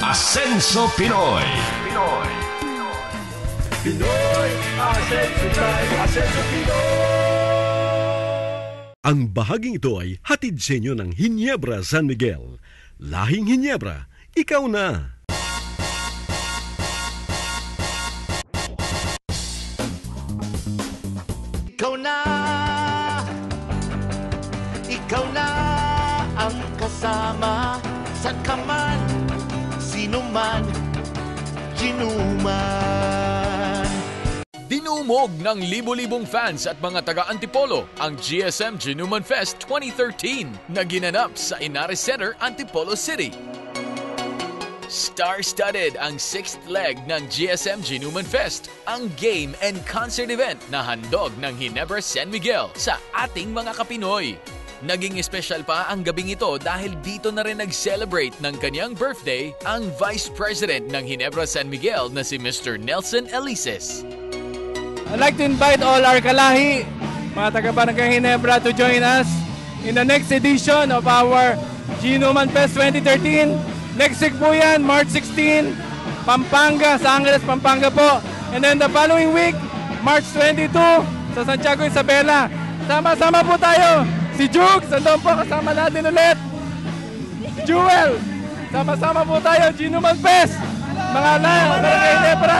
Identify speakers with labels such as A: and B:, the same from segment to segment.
A: Asenso Pinoy.
B: Pinoy Asenso Time, Asenso Pinoy.
C: Ang bahaging ito ay hatid sa inyo ng Ginebra San Miguel. Lahing Ginebra, ikaw na!
D: Ikaw na ang kasama sa kaman, sino man, ginuman.
E: Dinumog ng libo-libong fans at mga taga-Antipolo ang GSM Ginuman Fest 2013 na ginanap sa Inares Center, Antipolo City. Star-studded ang 6th leg ng GSM Ginuman Fest, ang game and concert event na handog ng Ginebra San Miguel sa ating mga Kapinoy. Naging espesyal pa ang gabing ito dahil dito na rin nag-celebrate ng kanyang birthday ang Vice President ng Ginebra San Miguel na si Mr. Nelson Elises.
F: I'd like to invite all our kalahi, mga taga-Barangay Ginebra, to join us in the next edition of our Ginuman Fest 2013. Next week po yan, March 16, Pampanga, sa Angeles, Pampanga po. And then the following week, March 22, sa Santiago, Isabela. Sama-sama po tayo. Si Jukes, andun po, kasama natin ulit. Jewel, sama-sama po tayo, Ginuman Fest. Mga Barangay Ginebra.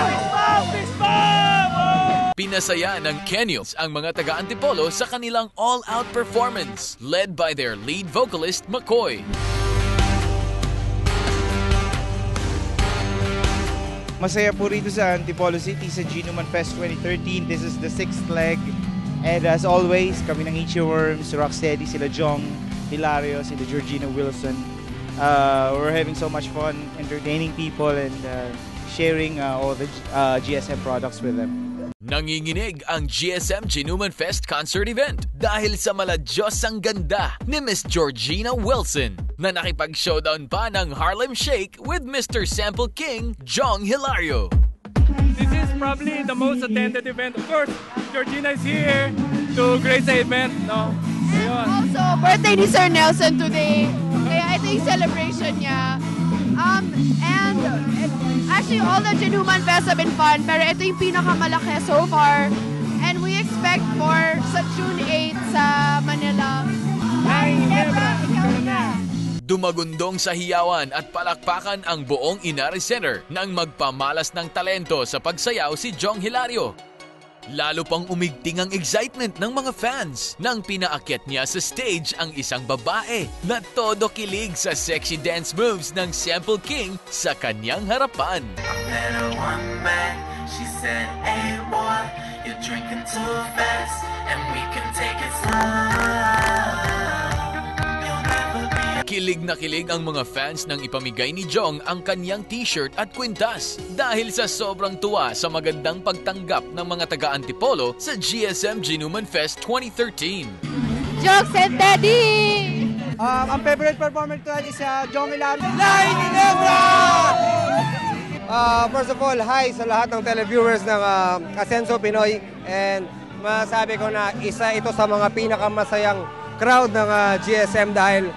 E: Pinasaya ng Kenyos ang mga taga-Antipolo sa kanilang all-out performance, led by their lead vocalist, McCoy.
G: Masaya po rito sa Antipolo City sa Ginuman Fest 2013. This is the 6th leg. And as always, kami ng Itchy Worms, Rocksteady, sila Jong, Hilario, sila Georgina Wilson. We're having so much fun entertaining people and sharing all the GSM products with them.
E: Nanginginig ang GSM Ginuman Fest concert event dahil sa maladyos ang ganda ni Miss Georgina Wilson na nakipag-showdown pa ng Harlem Shake with Mr. Sample King, Jong Hilario.
F: This is probably the most attended event. Of course, Georgina is here to grace the event, no? Ayun.
H: Also, birthday ni Sir Nelson today. Kaya ito yung celebration niya. And actually, all the Ginuman Fest have been fun, pero ito yung pinakamalaki so far. And we expect more sa June 8 sa Manila.
F: Ay, Ginebra, ikaw na!
E: Dumagundong sa hiyawan at palakpakan ang buong Inares Center nang magpamalas ng talento sa pagsayaw si Jong Hilario. Lalo pang umigting ang excitement ng mga fans nang pinaakyat niya sa stage ang isang babae na todo kilig sa sexy dance moves ng Sample King sa kanyang harapan.
D: I met her one back, she said, hey boy, you're drinking too fast, and we can take it slow.
E: Kilig na kilig ang mga fans nang ipamigay ni Jong ang kanyang t-shirt at kwintas dahil sa sobrang tuwa sa magandang pagtanggap ng mga taga-Antipolo sa GSM Ginuman Fest 2013.
H: Jokes and Daddy!
I: Ang favorite performer ko is Jong Hilario. Lahing Ginebra! First of all, hi sa lahat ng televiewers ng Asenso Pinoy. And masabi ko na isa ito sa mga pinakamasayang crowd ng GSM dahil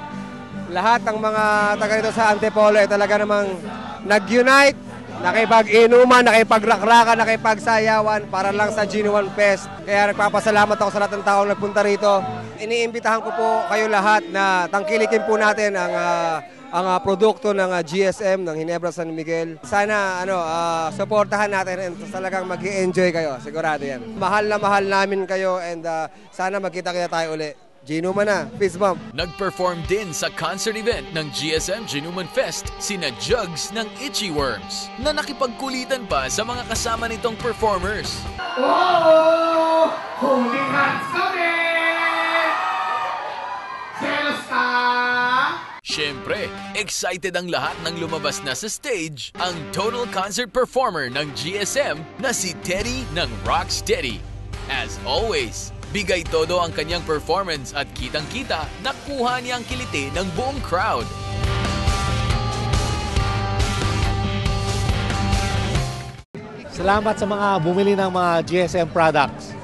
I: lahat ng mga taga rito sa Antipolo ay talaga namang nag-unite, nakipag-inuman, nakipag-rakrakan, nakipag-sayawan para lang sa Ginuman Fest. Kaya nagpapasalamat ako sa lahat ng taong nagpunta rito. Iniimbitahan ko po kayo lahat na tangkilikin po natin ang produkto ng GSM, ng Ginebra San Miguel. Sana suportahan natin and talagang mag-i-enjoy kayo. Sigurado yan. Mahal na mahal namin kayo and sana magkita-kita tayo uli. Ginuman na, fist bump.
E: Nag-perform din sa concert event ng GSM Ginuman Fest sina Jugs ng Itchy Worms na nakipagkulitan pa sa mga kasama nitong performers.
B: Oh! Holding hands kami! Celesta!
E: Siyempre, excited ang lahat ng lumabas na sa stage ang total concert performer ng GSM na si Teddy ng Rocksteady. As always, bigay todo ang kanyang performance at kitang-kita na kuha niya ang kiliti ng buong crowd.
J: Salamat sa mga bumili ng mga GSM products.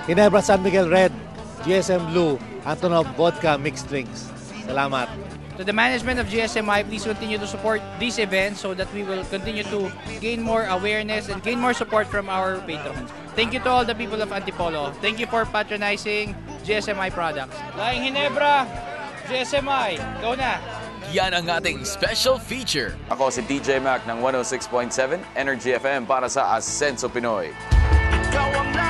J: Ginebra San Miguel Red, GSM Blue, Antonov Vodka Mixed Drinks. Salamat.
K: To the management of GSMI, please continue to support these events so that we will continue to gain more awareness and gain more support from our patrons. Thank you to all the people of Antipolo. Thank you for patronizing GSMI products. Lahing Ginebra, GSMI, go na!
E: Yan ang ating special feature.
L: Ako si DJ Mac ng 106.7 Energy FM para sa Asenso Pinoy.
D: Ikaw ang